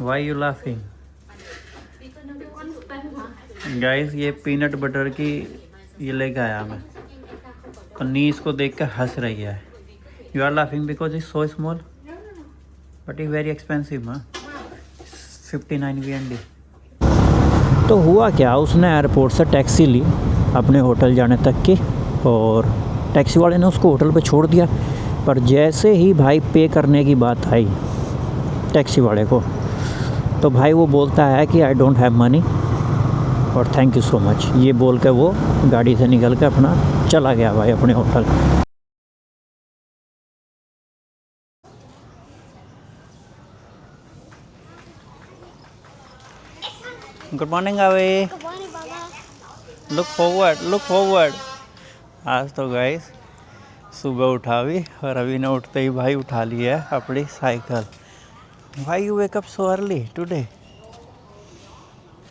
Why you laughing guys? ये peanut butter की ये लेके आया मैं। कन्नी इसको देख कर हंस रही है। You are laughing because is so small but is very expensive. 59 VND। तो हुआ क्या, उसने एयरपोर्ट से टैक्सी ली अपने होटल जाने तक की, और टैक्सी वाले ने उसको होटल पे छोड़ दिया। पर जैसे ही भाई पे करने की बात आई टैक्सी वाले को, तो भाई वो बोलता है कि आई डोंट हैव मनी और थैंक यू सो मच, ये बोल के वो गाड़ी से निकल के अपना चला गया भाई अपने होटल। गुड मॉर्निंग आवे। Good morning, Baba. Look forward. आज तो गाइस सुबह उठा भी, और अभी ने उठते ही भाई उठा लिया है अपनी साइकिल। भाई you wake up so early today?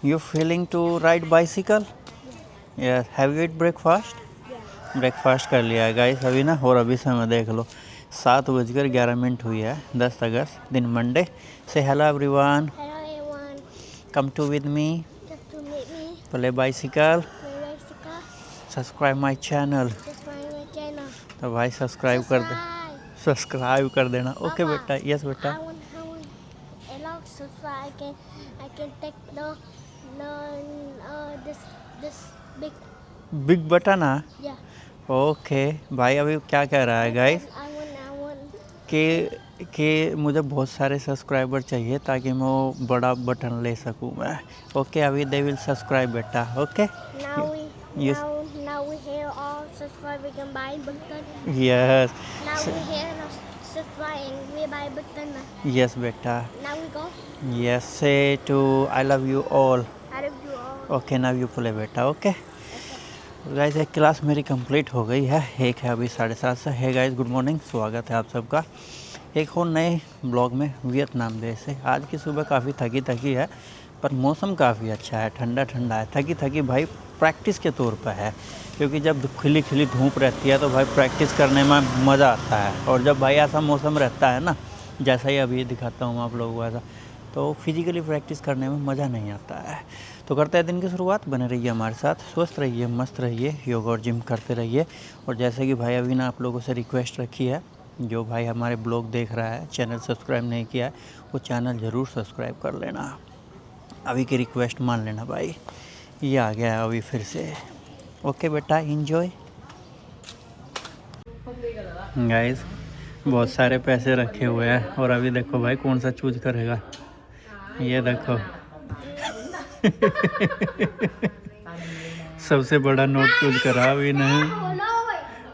You feeling to ride bicycle? Yes. Have you eat breakfast? Breakfast कर लिया है गाइस अभी ना, और अभी समय देख लो 7:11 हुई है। 10 अगस्त दिन मंडे। से hello everyone, Hello, everyone. Come to with me, Just to meet me. Play bicycle, My bicycle. Subscribe my channel. Subscribe my channel. तो भाई सब्सक्राइब कर दे, Subscribe. सब्सक्राइब कर देना। ओके Papa, बेटा। यस बेटा। I want. Allow subscribe. I can take the this big. Big button. हाँ Yeah. Okay भाई। अभी क्या कह रहा है गाइस I want. कि मुझे बहुत सारे सब्सक्राइबर चाहिए ताकि मैं वो बड़ा बटन ले सकूं मैं। ओके अभी दे विल सब्सक्राइब बेटा। Okay yes Now we hear all subscribe. We can buy button. Yes Now we hear no subscribe and we buy button. Yes बेटा। Now we go. Yes say to I love you all. I love you all. Okay now you play बेटा। Okay guys एक class मेरी complete हो गई है, एक है अभी 7:30 से। है गाइस गुड मॉर्निंग, स्वागत है आप सबका एक और नए ब्लॉग में वियतनाम देश से। आज की सुबह काफ़ी थकी थकी है, पर मौसम काफ़ी अच्छा है, ठंडा ठंडा है। थकी थकी भाई प्रैक्टिस के तौर पर है, क्योंकि जब खिली खिली धूप रहती है तो भाई प्रैक्टिस करने में मज़ा आता है। और जब भाई ऐसा मौसम रहता है ना, जैसा ही अभी दिखाता हूँ आप लोगों को ऐसा, तो फिजिकली प्रैक्टिस करने में मज़ा नहीं आता है। तो करते हैं दिन की शुरुआत। बने रहिए हमारे साथ, स्वस्थ रहिए, मस्त रहिए, योगा और जिम करते रहिए। और जैसे कि भाई अभी ना आप लोगों से रिक्वेस्ट रखी है, जो भाई हमारे ब्लॉग देख रहा है चैनल सब्सक्राइब नहीं किया है, वो चैनल ज़रूर सब्सक्राइब कर लेना। अभी की रिक्वेस्ट मान लेना भाई। ये आ गया है अभी फिर से। ओके बेटा इन्जॉय। गाइस बहुत सारे पैसे रखे हुए हैं, और अभी देखो भाई कौन सा चूज करेगा। ये देखो सबसे बड़ा नोट चूज करा अभी नहीं।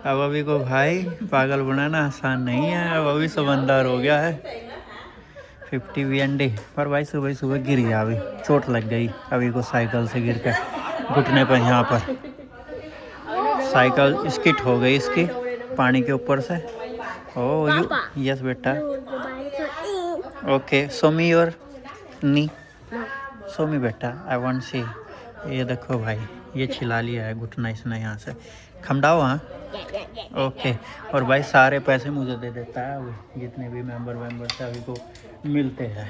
अब अभी को भाई पागल बनाना आसान नहीं है, अब अभी समझदार हो गया है। 50 VND। पर भाई सुबह सुबह गिर गया, अभी चोट लग गई अभी को साइकिल से गिर कर घुटने पर। यहाँ पर साइकिल स्किट हो गई इसकी पानी के ऊपर से। ओह यू यस बेटा। Okay show me your knee, show मी बेटा, आई वांट सी। ये देखो भाई ये छिला लिया है घुटना इसने यहाँ से। खमडाओ हाँ। ओके और भाई सारे पैसे मुझे दे देता है अभी, जितने भी मेंबर से अभी को मिलते हैं।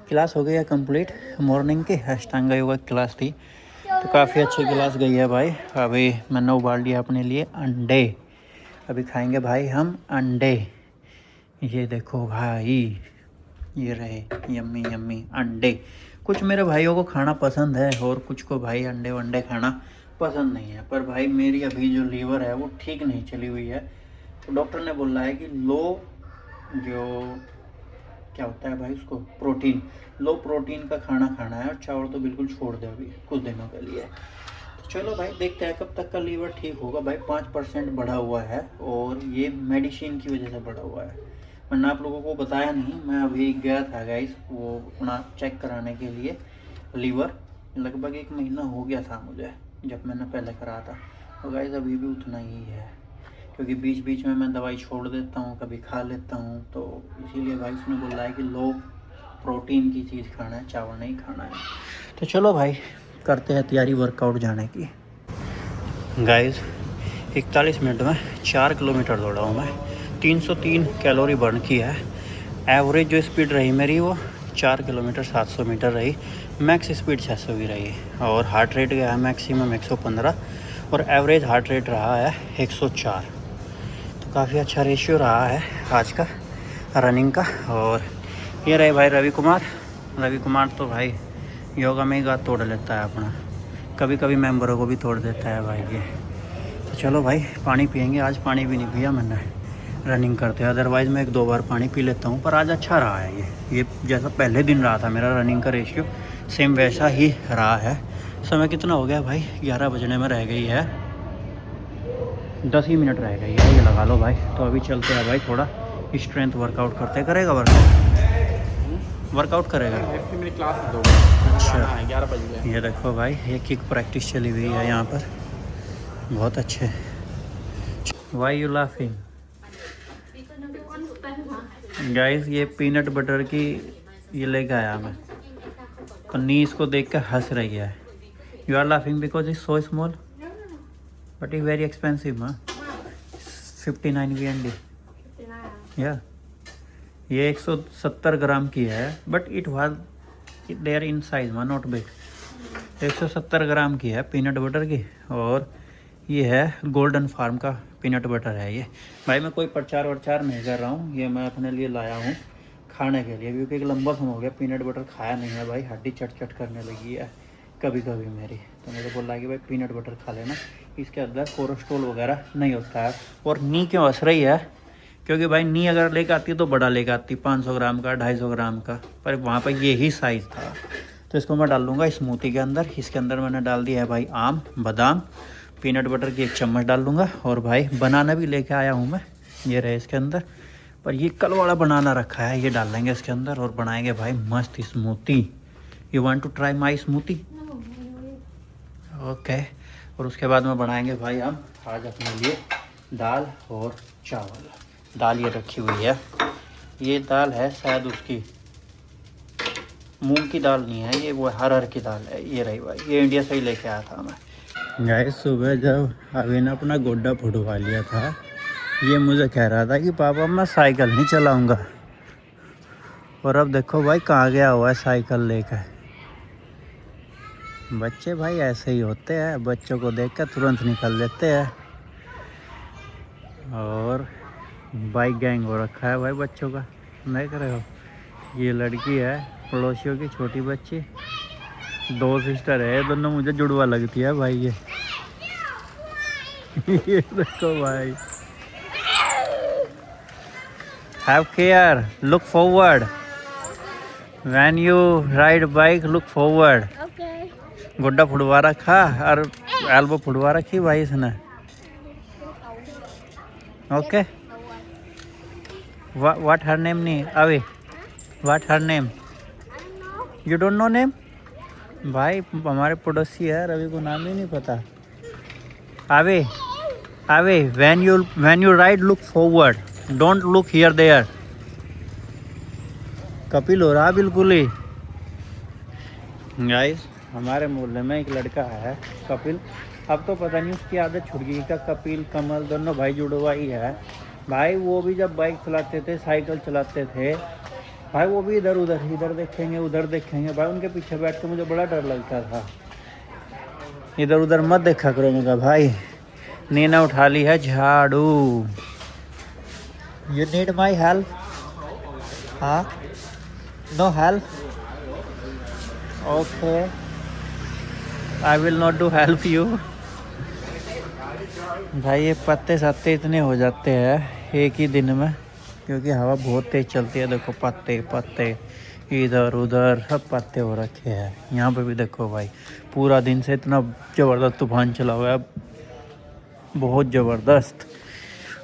क्लास हो गई है कंप्लीट, मॉर्निंग की अष्टांग योगा क्लास थी, तो काफ़ी अच्छी क्लास गई है भाई। अभी मैंने उबाल लिया अपने लिए अंडे, अभी खाएंगे भाई हम अंडे। ये देखो भाई ये रहे यम्मी यम्मी अंडे। कुछ मेरे भाइयों को खाना पसंद है और कुछ को भाई अंडे वंडे खाना पसंद नहीं है। पर भाई मेरी अभी जो लीवर है वो ठीक नहीं चली हुई है, तो डॉक्टर ने बोला है कि लो जो क्या होता है भाई उसको प्रोटीन, लो प्रोटीन का खाना खाना है, और चावल तो बिल्कुल छोड़ दे अभी कुछ दिनों के लिए। तो चलो भाई देखते हैं कब तक का लीवर ठीक होगा। भाई 5% बढ़ा हुआ है, और ये मेडिसिन की वजह से बढ़ा हुआ है। मैंने आप लोगों को बताया नहीं, मैं अभी गया था गाइस वो अपना चेक कराने के लिए लीवर। लगभग 1 महीना हो गया था मुझे जब मैंने पहले करा था, और गाइस अभी भी उतना ही है, क्योंकि बीच बीच में मैं दवाई छोड़ देता हूँ, कभी खा लेता हूँ। तो इसीलिए भाई उसने बोला है कि लो प्रोटीन की चीज़ खाना है, चावल नहीं खाना है। तो चलो भाई करते हैं तैयारी वर्कआउट जाने की। गाइस 41 मिनट में 4 किलोमीटर दौड़ा हूँ मैं, 303 कैलोरी बर्न की है। एवरेज जो स्पीड रही मेरी वो 4 किलोमीटर 700 मीटर रही, मैक्स स्पीड 600 की रही और हार्ट रेट गया है मैक्सिमम 115 और एवरेज हार्ट रेट रहा है 104। तो काफ़ी अच्छा रेशियो रहा है आज का रनिंग का। और ये रहे भाई रवि कुमार तो भाई योगा में ही गात तोड़ लेता है अपना, कभी कभी मेंबरों को भी तोड़ देता है भाई ये। तो चलो भाई पानी पियेंगे, आज पानी भी नहीं पिया मैंने रनिंग करते, अदरवाइज़ मैं 1-2 बार पानी पी लेता हूँ, पर आज अच्छा रहा है ये जैसा पहले दिन रहा था मेरा रनिंग का रेशियो सेम वैसा ही रहा है। समय कितना हो गया भाई, 11 बजने में रह गई है, 10 ही मिनट रह गई है ये लगा लो भाई। तो अभी चलते हैं भाई, थोड़ा स्ट्रेंथ वर्कआउट करते, करेगा वर्कआउट करेगा मेरी क्लास में अच्छा 11 बज गए। ये देखो भाई ये किक प्रैक्टिस चली हुई है यहाँ पर, बहुत अच्छे। वाई यू लाफिंग गाइस, ये पीनट बटर की ये लेके आया मैं, पन्नी इसको देख कर हंस रही है। You are laughing because is so small but is very expensive हाँ, 59 VND या ये 170 ग्राम की है, but it was there in size मा नॉट बिग। 170 ग्राम की है पीनट बटर की, और ये है गोल्डन फार्म का पीनट बटर है ये। भाई मैं कोई प्रचार वरचार नहीं कर रहा हूँ, ये मैं अपने लिए लाया हूँ खाने के लिए, क्योंकि एक लंबा समय हो गया पीनट बटर खाया नहीं है भाई, हड्डी चट करने लगी है कभी कभी मेरी। तो मुझे बोला कि भाई पीनट बटर खा लेना, इसके अंदर कोलेस्ट्रॉल वगैरह नहीं होता है। और नी क्यों हंस रही है, क्योंकि भाई नी अगर लेकर आती तो बड़ा लेकर आती 500 ग्राम का 250 ग्राम का, पर वहाँ पर ये ही साइज़ था। तो इसको मैं डाल लूँगा स्मूथी के अंदर। इसके अंदर मैंने डाल दिया है भाई आम, बादाम, पीनट बटर की 1 चम्मच डाल लूँगा, और भाई बनाना भी लेके आया हूँ मैं, ये रहे इसके अंदर। पर ये कल वाला बनाना रखा है, ये डाल लेंगे इसके अंदर और बनाएंगे भाई मस्त smoothie. You want to try my smoothie? Okay. और उसके बाद में बनाएंगे भाई हम आज अपने लिए दाल और चावल। दाल ये रखी हुई है, ये दाल है शायद उसकी मूंग की दाल नहीं है, ये वो हरहर की दाल है। ये रही भाई, ये इंडिया से ही लेके आया था मैं। गाइस सुबह जब अभी ने अपना गोड्डा फुटवा लिया था, ये मुझे कह रहा था कि पापा मैं साइकिल नहीं चलाऊंगा, और अब देखो भाई कहाँ गया हुआ है साइकिल लेकर। बच्चे भाई ऐसे ही होते हैं, बच्चों को देख कर तुरंत निकल लेते हैं, और बाइक गैंग हो रखा है भाई बच्चों का, देख रहे हो। ये लड़की है पड़ोसियों की छोटी बच्ची, 2 सिस्टर है, दोनों मुझे जुड़वा लगती है भाई ये। ये देखो भाई, have care, look forward when you ride bike, look forward. गोड्डा फुड़वा रखा और एल्बो फुड़वा रखी भाई इसने। ओके, व्हाट हर नेम नहीं away, what her name, you don't know name? भाई हमारे पड़ोसी है, रवि को नाम ही नहीं पता। आवे आवे, when you ride look forward, don't look here there. Kapil हो रहा बिल्कुल ही। गाइस हमारे मोहल्ले में एक लड़का है कपिल, अब तो पता नहीं उसकी आदत छूट गई का, कपिल कमल दोनों भाई जुड़वा ही है भाई। वो भी जब बाइक चलाते थे, साइकिल चलाते थे भाई, वो भी इधर उधर, इधर देखेंगे उधर देखेंगे भाई, उनके पीछे बैठ के मुझे बड़ा डर लगता था। इधर उधर मत देखा करो, मैं कहा भाई नीना उठा ली है झाड़ू। You need my help? हाँ, no help? Okay, I will not do help you. भाई ये पत्ते सत्ते इतने हो जाते हैं एक ही दिन में, क्योंकि हवा बहुत तेज चलती है। देखो पत्ते पत्ते इधर उधर सब पत्ते हो रखे हैं। यहाँ पे भी देखो भाई, पूरा दिन से इतना ज़बरदस्त तूफान चला हुआ है, बहुत ज़बरदस्त।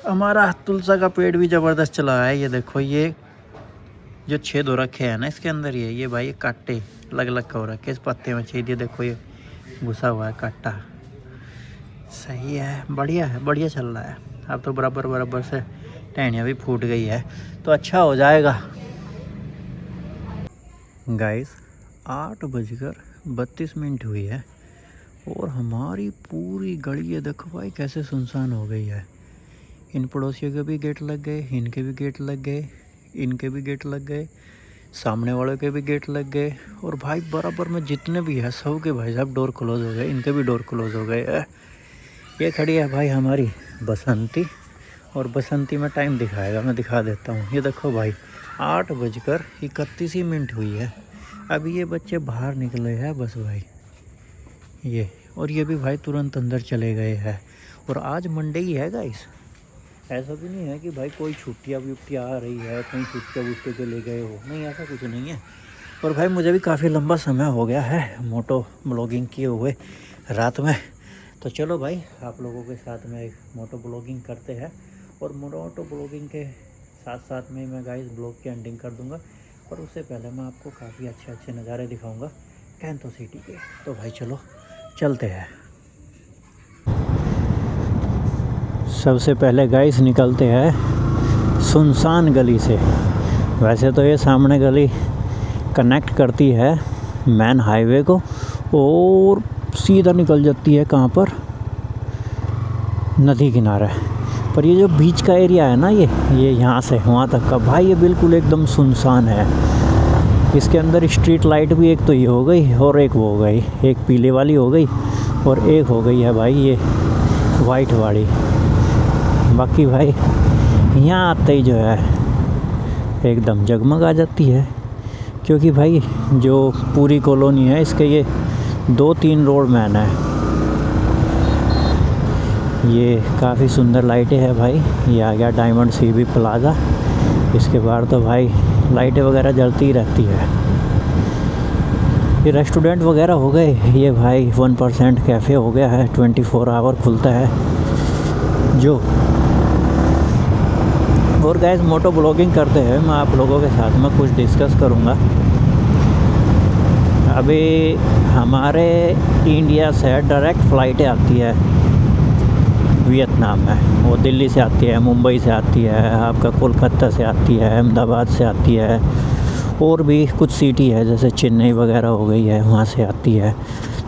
हमारा तुलसा का पेड़ भी ज़बरदस्त चला है। ये देखो, ये जो छेद हो रखे हैं ना इसके अंदर, ये भाई ये कांटे अलग अलग हो रखे इस पत्ते में छेद। ये देखो ये घुसा हुआ है कांटा। सही है, बढ़िया चल रहा है। अब तो बराबर से टहनियाँ भी फूट गई है, तो अच्छा हो जाएगा। गाइस 8:32 हुई है और हमारी पूरी गली ये देखो भाई कैसे सुनसान हो गई है। इन पड़ोसियों के भी गेट लग गए, इनके भी गेट लग गए, इनके भी गेट लग गए, सामने वालों के भी गेट लग गए और भाई बराबर में जितने भी है सब के भाई साहब डोर क्लोज हो गए, इनके भी डोर क्लोज हो गए। ये खड़ी है भाई हमारी बसंती, और बसंती में टाइम दिखाएगा, मैं दिखा देता हूँ। ये देखो भाई 8:31 हुई है। अभी ये बच्चे बाहर निकले हैं बस भाई ये, और ये भी भाई तुरंत अंदर चले गए हैं। और आज मंडे ही है गाइस, ऐसा भी नहीं है कि भाई कोई छुट्टियाँ वुट्टियाँ आ रही है, कहीं छुट्टियाँ वुट्टियाँ के ले गए हो, नहीं ऐसा कुछ नहीं है। और भाई मुझे भी काफ़ी लंबा समय हो गया है मोटो ब्लॉगिंग किए हुए रात में, तो चलो भाई आप लोगों के साथ में एक मोटो ब्लॉगिंग करते हैं। और मोटो ब्लॉगिंग के साथ साथ में मैं गाइस ब्लॉग की एंडिंग कर दूंगा, और उससे पहले मैं आपको काफ़ी अच्छे अच्छे नज़ारे दिखाऊंगा कैंतो सिटी के। तो भाई चलो चलते हैं। सबसे पहले गाइस निकलते हैं सुनसान गली से। वैसे तो ये सामने गली कनेक्ट करती है मेन हाईवे को और सीधा निकल जाती है कहाँ पर, नदी किनारे। पर ये जो बीच का एरिया है ना, ये यहाँ से वहाँ तक का भाई ये बिल्कुल एकदम सुनसान है। इसके अंदर स्ट्रीट लाइट भी एक तो ये हो गई और एक वो हो गई, एक पीले वाली हो गई और एक हो गई है भाई ये वाइट वाली। बाकी भाई यहाँ आते ही जो है एकदम जगमग आ जाती है, क्योंकि भाई जो पूरी कॉलोनी है इसके ये 2-3 रोड मैन है। ये काफ़ी सुंदर लाइटें हैं भाई। ये आ गया डायमंड सीबी प्लाज़ा, इसके बाहर तो भाई लाइटें वगैरह जलती ही रहती है। ये रेस्टोरेंट वगैरह हो गए, ये भाई 1% कैफ़े हो गया है, 24 आवर खुलता है जो। और गाइस मोटो ब्लॉगिंग करते हैं, मैं आप लोगों के साथ में कुछ डिस्कस करूँगा। अभी हमारे इंडिया से डायरेक्ट फ़्लाइटें आती है वियतनाम में, वो दिल्ली से आती है, मुंबई से आती है, आपका कोलकाता से आती है, अहमदाबाद से आती है, और भी कुछ सिटी है जैसे चेन्नई वगैरह हो गई है, वहाँ से आती है।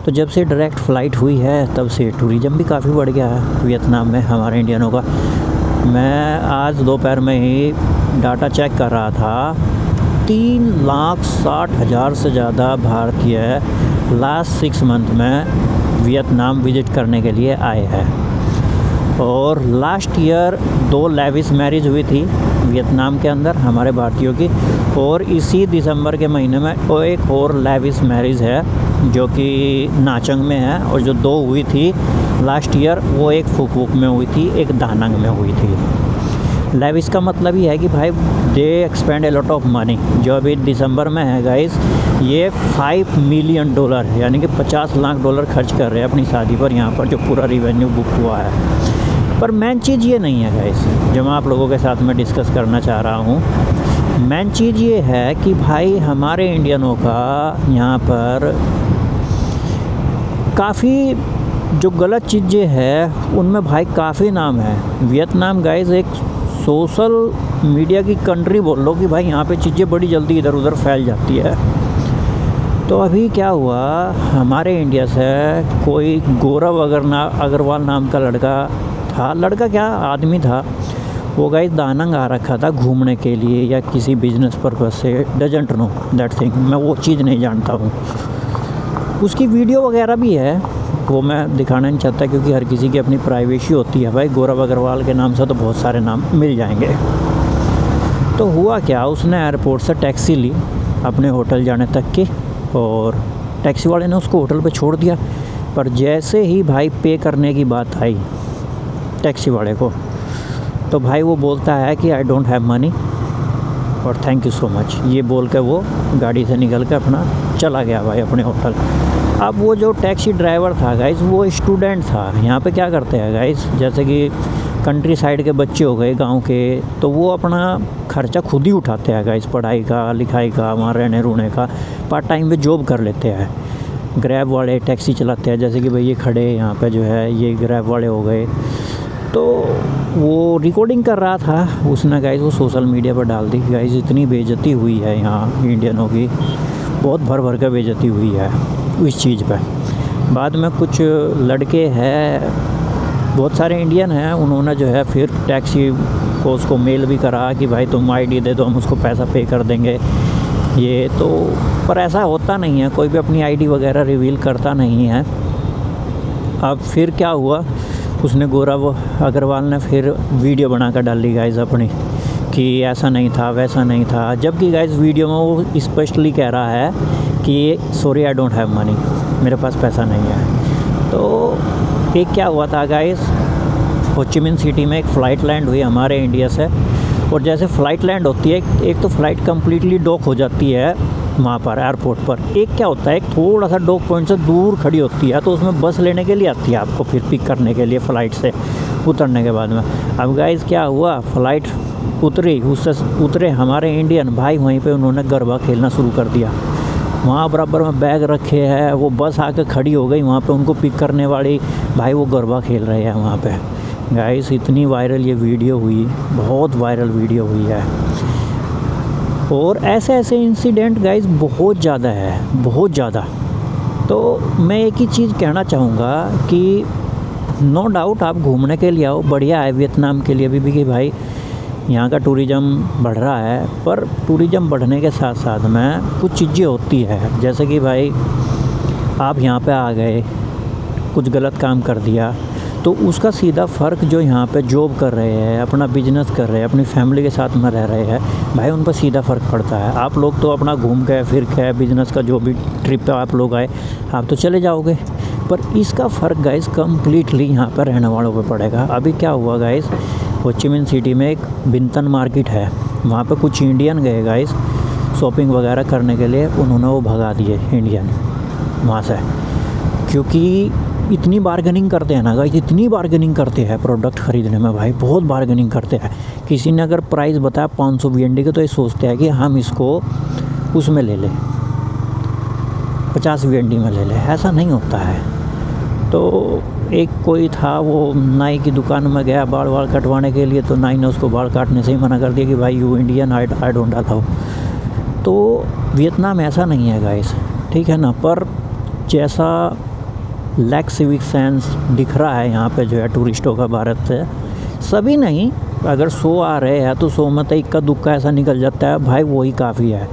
तो जब से डायरेक्ट फ़्लाइट हुई है तब से टूरिज़म भी काफ़ी बढ़ गया है वियतनाम में हमारे इंडियनों का। मैं आज दोपहर में ही डाटा चेक कर रहा था, 3,60,000 से ज़्यादा भारतीय लास्ट 6 मंथ में वियतनाम विज़िट करने के लिए आए हैं। और लास्ट ईयर 2 लेविस मैरिज हुई थी वियतनाम के अंदर हमारे भारतीयों की, और इसी दिसंबर के महीने में वो एक और लेविस मैरिज है जो कि नाचंग में है, और जो 2 हुई थी लास्ट ईयर वो एक फुकवुक में हुई थी, एक दानंग में हुई थी। लेविस का मतलब ये है कि भाई they expend a lot of money. जो अभी दिसंबर में है गाइस, ये $5 मिलियन यानी कि $50 लाख खर्च कर रहे हैं अपनी शादी पर, यहाँ पर जो पूरा रिवेन्यू बुक हुआ है। पर मेन चीज़ ये नहीं है गाइस जो मैं आप लोगों के साथ में डिस्कस करना चाह रहा हूँ। मेन चीज़ ये है कि भाई हमारे इंडियनों का यहाँ पर काफ़ी जो गलत चीज़ें हैं उनमें भाई काफ़ी नाम है। वियतनाम गाइस एक सोशल मीडिया की कंट्री बोल लो कि भाई यहाँ पे चीज़ें बड़ी जल्दी इधर उधर फैल जाती है। तो अभी क्या हुआ, हमारे इंडिया से कोई गौरव अग्रवाल नाम का लड़का क्या आदमी था, वो गाइस दानंग आ रखा था घूमने के लिए या किसी बिजनेस पर्पज़ से, डजंट नो दैट थिंग, मैं वो चीज़ नहीं जानता हूँ। उसकी वीडियो वगैरह भी है, वो मैं दिखाना नहीं चाहता क्योंकि हर किसी की अपनी प्राइवेसी होती है भाई। गौरव अग्रवाल के नाम से तो बहुत सारे नाम मिल जाएंगे। तो हुआ क्या, उसने एयरपोर्ट से टैक्सी ली अपने होटल जाने तक की, और टैक्सी वाले ने उसको होटल पे छोड़ दिया। पर जैसे ही भाई पे करने की बात आई टैक्सी वाले को, तो भाई वो बोलता है कि आई डोंट हैव मनी और थैंक यू सो मच, ये बोल के वो गाड़ी से निकल के अपना चला गया भाई अपने होटल। अब वो जो टैक्सी ड्राइवर था गाइस वो स्टूडेंट था। यहाँ पे क्या करते हैं गाइस, जैसे कि कंट्री साइड के बच्चे हो गए गांव के, तो वो अपना खर्चा खुद ही उठाते हैं गाइस, पढ़ाई का, लिखाई का, वहाँ रहने रूने का, पार्ट टाइम पे जॉब कर लेते हैं। ग्रैब वाले टैक्सी चलाते हैं, जैसे कि भाई ये खड़े यहाँ पे जो है ये ग्रैब वाले हो गए। तो वो रिकॉर्डिंग कर रहा था उसने गाइस, वो सोशल मीडिया पर डाल दी। गाइस इतनी बेइज्जती हुई है यहाँ इंडियनों की, बहुत भर के बेइज्जती हुई है इस चीज़ पे। बाद में कुछ लड़के हैं, बहुत सारे इंडियन हैं, उन्होंने जो है फिर टैक्सी को उसको मेल भी करा कि भाई तुम आईडी दे दो, हम उसको पैसा पे कर देंगे। ये तो, पर ऐसा होता नहीं है, कोई भी अपनी आईडी वगैरह रिवील करता नहीं है। अब फिर क्या हुआ, उसने गोरा वो अग्रवाल ने फिर वीडियो बना कर डाल ली गाइस अपनी, कि ऐसा नहीं था वैसा नहीं था, जबकि गाइस वीडियो में वो स्पष्टली कह रहा है कि sorry I don't have money, मेरे पास पैसा नहीं है। तो एक क्या हुआ था गाइस, हो ची मिन सिटी में एक फ़्लाइट लैंड हुई हमारे इंडिया से, और जैसे फ़्लाइट लैंड होती है, एक तो फ़्लाइट कम्प्लीटली डॉक हो जाती है वहाँ पर एयरपोर्ट पर, एक क्या होता है, एक थोड़ा सा डॉक पॉइंट से दूर खड़ी होती है, तो उसमें बस लेने के लिए आती है आपको फिर पिक करने के लिए फ़्लाइट से उतरने के बाद में। अब गाइस क्या हुआ, फ़्लाइट उतरी, उससे उतरे हमारे इंडियन भाई, वहीं पे उन्होंने गरबा खेलना शुरू कर दिया। वहाँ बराबर में बैग रखे हैं, वो बस आके खड़ी हो गई वहाँ पे, उनको पिक करने वाली भाई वो गरबा खेल रहे हैं वहाँ पे। गाइस इतनी वायरल ये वीडियो हुई, बहुत वायरल वीडियो हुई है। और ऐसे ऐसे इंसिडेंट गाइस बहुत ज़्यादा है, बहुत ज़्यादा। तो मैं एक ही चीज़ कहना चाहूँगा कि नो डाउट आप घूमने के लिए आओ, बढ़िया है वियतनाम के लिए भी कि भाई यहाँ का टूरिज़्म बढ़ रहा है, पर टूरिज़्म बढ़ने के साथ साथ में कुछ चीज़ें होती है, जैसे कि भाई आप यहाँ पे आ गए, कुछ गलत काम कर दिया, तो उसका सीधा फ़र्क जो यहाँ पे जॉब कर रहे हैं, अपना बिजनेस कर रहे हैं, अपनी फैमिली के साथ में रह रहे हैं भाई, उन पर सीधा फ़र्क पड़ता है। आप लोग तो अपना घूम के फिर के बिज़नेस का जो भी ट्रिप पे आप लोग आए, आप तो चले जाओगे, पर इसका फ़र्क गाइस कम्प्लीटली यहाँ पर रहने वालों पे पड़ेगा। अभी क्या हुआ गाइस, हो ची मिन सिटी में एक बिंतन मार्केट है, वहाँ पे कुछ इंडियन गए गाइस शॉपिंग वगैरह करने के लिए, उन्होंने वो भगा दिए इंडियन वहाँ से, क्योंकि इतनी बार्गेनिंग करते हैं ना गाइस, इतनी बार्गेनिंग करते हैं प्रोडक्ट ख़रीदने में भाई, बहुत बार्गेनिंग करते हैं। किसी ने अगर प्राइस बताया 500 VND के, तो ये सोचते हैं कि हम इसको उसमें ले लें, 50 VND में ले लें, ऐसा नहीं होता है। तो एक कोई था, वो नाई की दुकान में गया बाल वाल कटवाने के लिए, तो नाई ने उसको बाल काटने से ही मना कर दिया कि भाई you Indian, I don't allow. तो वियतनाम ऐसा नहीं है गाइस, ठीक है ना, पर जैसा लैक सिविक सेंस दिख रहा है यहाँ पे जो है टूरिस्टों का भारत से, सभी नहीं, अगर 100 आ रहे हैं तो 100 में तो इक्का दुक्का ऐसा निकल जाता है भाई, वही काफ़ी है,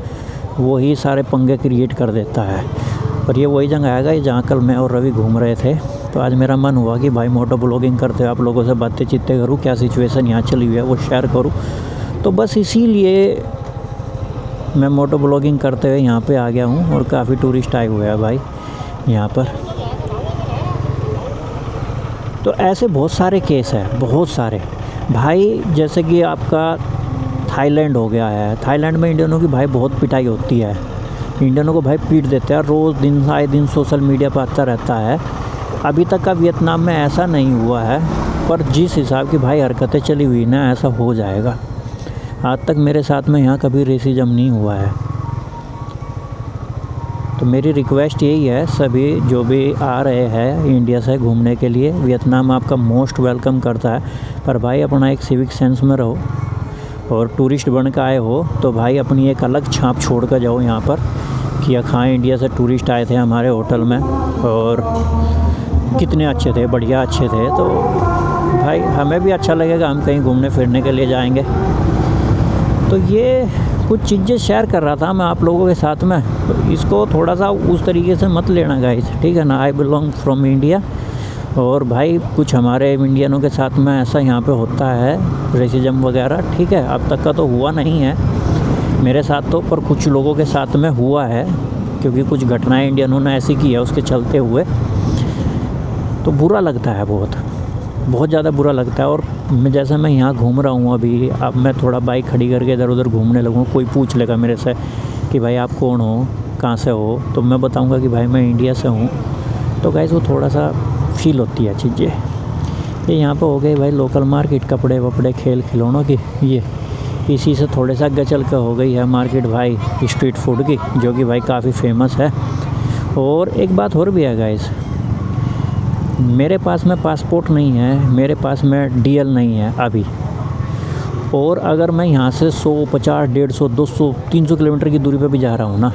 वही सारे पंगे क्रिएट कर देता है। पर ये वही जगह आएगा जहाँ कल मैं और रवि घूम रहे थे, तो आज मेरा मन हुआ कि भाई मोटो ब्लॉगिंग करते हुए आप लोगों से बातें चित्ते करूँ, क्या सिचुएशन यहाँ चली हुई है वो शेयर करूँ। तो बस इसीलिए मैं मोटो ब्लॉगिंग करते हुए यहाँ पे आ गया हूँ, और काफ़ी टूरिस्ट आए हुए हैं भाई यहाँ पर। तो ऐसे बहुत सारे केस हैं, बहुत सारे भाई, जैसे कि आपका थाईलैंड हो गया है, थाईलैंड में इंडियनों की भाई बहुत पिटाई होती है, इंडियनों को भाई पीट देते हैं, रोज़ दिन आए दिन सोशल मीडिया पर आता रहता है। अभी तक का वियतनाम में ऐसा नहीं हुआ है, पर जिस हिसाब की भाई हरकतें चली हुई ना, ऐसा हो जाएगा। आज तक मेरे साथ में यहाँ कभी रेसिज्म नहीं हुआ है। तो मेरी रिक्वेस्ट यही है, सभी जो भी आ रहे हैं इंडिया से घूमने के लिए, वियतनाम आपका मोस्ट वेलकम करता है, पर भाई अपना एक सिविक सेंस में रहो, और टूरिस्ट बन के आए हो तो भाई अपनी एक अलग छाप छोड़ कर जाओ यहाँ पर, कि हाँ इंडिया से टूरिस्ट आए थे हमारे होटल में और कितने अच्छे थे, बढ़िया अच्छे थे, तो भाई हमें भी अच्छा लगेगा, हम कहीं घूमने फिरने के लिए जाएंगे। तो ये कुछ चीज़ें शेयर कर रहा था मैं आप लोगों के साथ में, तो इसको थोड़ा सा उस तरीके से मत लेना गाइस, ठीक है ना। आई बिलोंग फ्रॉम इंडिया, और भाई कुछ हमारे इंडियनों के साथ में ऐसा यहाँ पे होता है रेसिज्म वगैरह, ठीक है। अब तक का तो हुआ नहीं है मेरे साथ तो, पर कुछ लोगों के साथ में हुआ है, क्योंकि कुछ घटनाएं इंडियनों ने ऐसी की है उसके चलते हुए, तो बुरा लगता है, बहुत ज़्यादा बुरा लगता है। और जैसे मैं यहाँ घूम रहा हूँ अभी, अब मैं थोड़ा बाइक खड़ी करके इधर उधर घूमने लगूँ, कोई पूछ लेगा मेरे से कि भाई आप कौन हो, कहाँ से हो, तो मैं बताऊँगा कि भाई मैं इंडिया से हूँ, तो गाइस वो थोड़ा सा फील होती है चीज़ें। ये यहाँ पे हो गई भाई लोकल मार्केट, कपड़े वपड़े खेल खिलौनों की, ये इसी से थोड़े सा आगे चल कर हो गई है मार्केट भाई स्ट्रीट फूड की, जो कि भाई काफ़ी फेमस है। और एक बात और भी है गाइस, मेरे पास में पासपोर्ट नहीं है, मेरे पास में DL नहीं है अभी, और अगर मैं यहाँ से 100, 50, 150, 200, 300 किलोमीटर की दूरी पे भी जा रहा हूँ ना,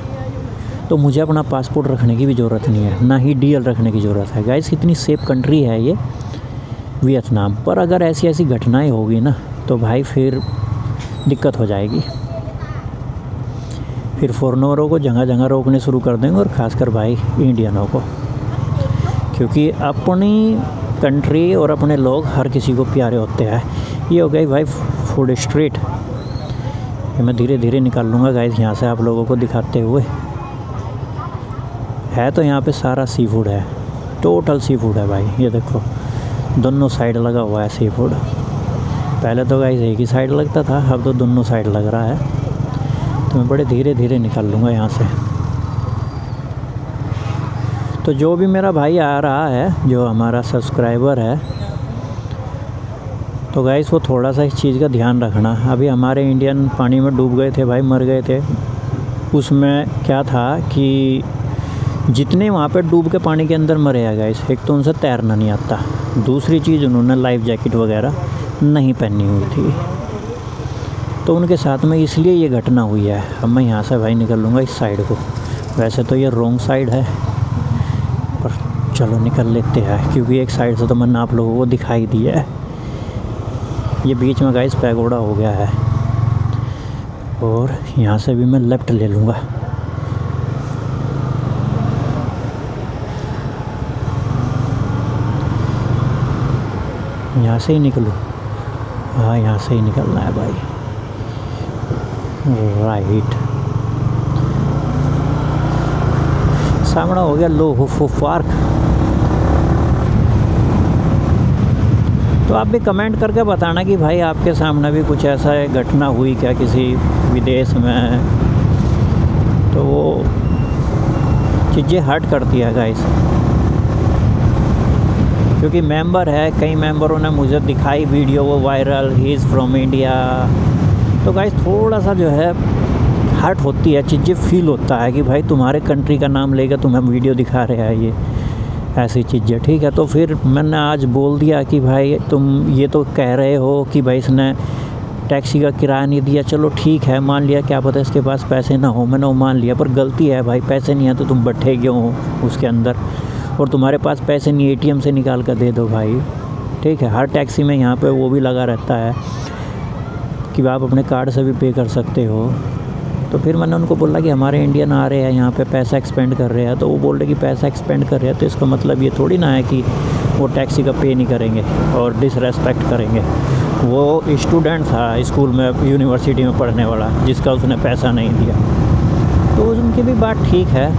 तो मुझे अपना पासपोर्ट रखने की भी ज़रूरत नहीं है, ना ही DL रखने की ज़रूरत है गाइस। इतनी सेफ़ कंट्री है ये वियतनाम। पर अगर ऐसी ऐसी घटनाएं होगी ना, तो भाई फिर दिक्कत हो जाएगी। फिर फॉरेनरों को जगह जगह रोकने शुरू कर देंगे, और ख़ासकर भाई इंडियनों को, क्योंकि अपनी कंट्री और अपने लोग हर किसी को प्यारे होते हैं। ये हो गई भाई फूड स्ट्रीट। ये मैं धीरे धीरे निकाल लूँगा गाइस यहाँ से आप लोगों को दिखाते हुए। है तो यहाँ पे सारा सी फूड है, टोटल सी फूड है भाई। ये देखो दोनों साइड लगा हुआ है सी फूड। पहले तो गाइस एक ही साइड लगता था, अब तो दोनों साइड लग रहा है। तो मैं बड़े धीरे धीरे निकाल लूँगा यहाँ से। तो जो भी मेरा भाई आ रहा है, जो हमारा सब्सक्राइबर है, तो गाइस वो थोड़ा सा इस चीज़ का ध्यान रखना। अभी हमारे इंडियन पानी में डूब गए थे भाई, मर गए थे। उसमें क्या था कि जितने वहाँ पे डूब के पानी के अंदर मरे हैं गाइस, एक तो उनसे तैरना नहीं आता, दूसरी चीज़ उन्होंने लाइफ जैकेट वगैरह नहीं पहनी हुई थी। तो उनके साथ में इसलिए ये घटना हुई है। अब मैं यहाँ से भाई निकल लूँगा इस साइड को। वैसे तो ये रॉन्ग साइड है, पर चलो निकल लेते हैं, क्योंकि एक साइड से तो मैंने आप लोगों को दिखाई दिया है। ये बीच में गाइस पैगोडा हो गया है, और यहाँ से भी मैं लेफ़्ट ले लूँगा। यहाँ से ही निकलूँ? हाँ, यहाँ से ही निकलना है भाई, राइट। सामने हो गया लो हुफू पार्क। तो आप भी कमेंट करके बताना कि भाई आपके सामने भी कुछ ऐसा घटना हुई क्या किसी विदेश में। तो वो चीज़ें हर्ट करती है गाइस, क्योंकि मेंबर है, कई मेंबरों ने मुझे दिखाई वीडियो, वो viral, he is from India. तो गाइस थोड़ा सा जो है हर्ट होती है, चीज़ें फील होता है कि भाई तुम्हारे कंट्री का नाम लेकर तुम्हें वीडियो दिखा रहे हैं, ये ऐसी चीज़ें, ठीक है। तो फिर मैंने आज बोल दिया कि भाई तुम ये तो कह रहे हो कि भाई इसने टैक्सी का किराया नहीं दिया, चलो ठीक है मान लिया, क्या पता इसके पास पैसे ना हो, मैंने वो मान लिया। पर गलती है भाई, पैसे नहीं है तो तुम बैठे क्यों हो उसके अंदर, और तुम्हारे पास पैसे नहीं एटीएम से निकाल कर दे दो भाई, ठीक है। हर टैक्सी में यहाँ पे वो भी लगा रहता है कि आप अपने कार्ड से भी पे कर सकते हो। तो फिर मैंने उनको बोला कि हमारे इंडियन आ रहे हैं यहाँ पे, पैसा एक्सपेंड कर रहे हैं। तो वो बोल रहे कि पैसा एक्सपेंड कर रहे हैं तो इसका मतलब ये थोड़ी ना है कि वो टैक्सी का पे नहीं करेंगे और डिसरेस्पेक्ट करेंगे। वो स्टूडेंट था स्कूल में, यूनिवर्सिटी में पढ़ने वाला, जिसका उसने पैसा नहीं दिया, तो उनकी भी बात ठीक है।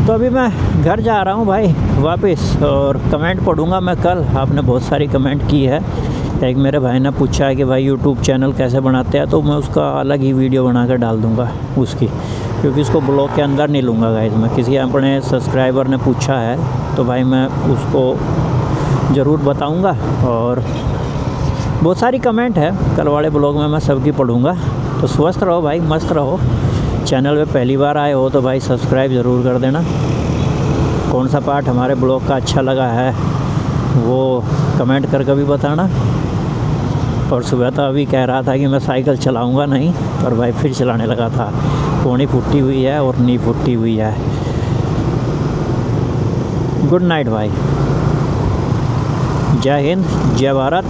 तो अभी मैं घर जा रहा हूँ भाई वापस, और कमेंट पढ़ूँगा मैं कल। आपने बहुत सारी कमेंट की है। एक मेरे भाई ने पूछा है कि भाई यूट्यूब चैनल कैसे बनाते हैं, तो मैं उसका अलग ही वीडियो बना कर डाल दूँगा उसकी, क्योंकि उसको ब्लॉग के अंदर नहीं लूँगा गाइस मैं। किसी अपने सब्सक्राइबर ने पूछा है तो भाई मैं उसको ज़रूर बताऊँगा। और बहुत सारी कमेंट है, कल वाले ब्लॉग में मैं सबकी पढ़ूँगा। तो स्वस्थ रहो भाई, मस्त रहो। चैनल पे पहली बार आए हो तो भाई सब्सक्राइब ज़रूर कर देना। कौन सा पार्ट हमारे ब्लॉग का अच्छा लगा है वो कमेंट करके भी बताना। और सुबह तो अभी कह रहा था कि मैं साइकिल चलाऊंगा नहीं, पर भाई फिर चलाने लगा था। कोहनी फुटी हुई है और नी फुटी हुई है। गुड नाइट भाई, जय हिंद, जय भारत,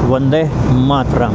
वंदे मातरम।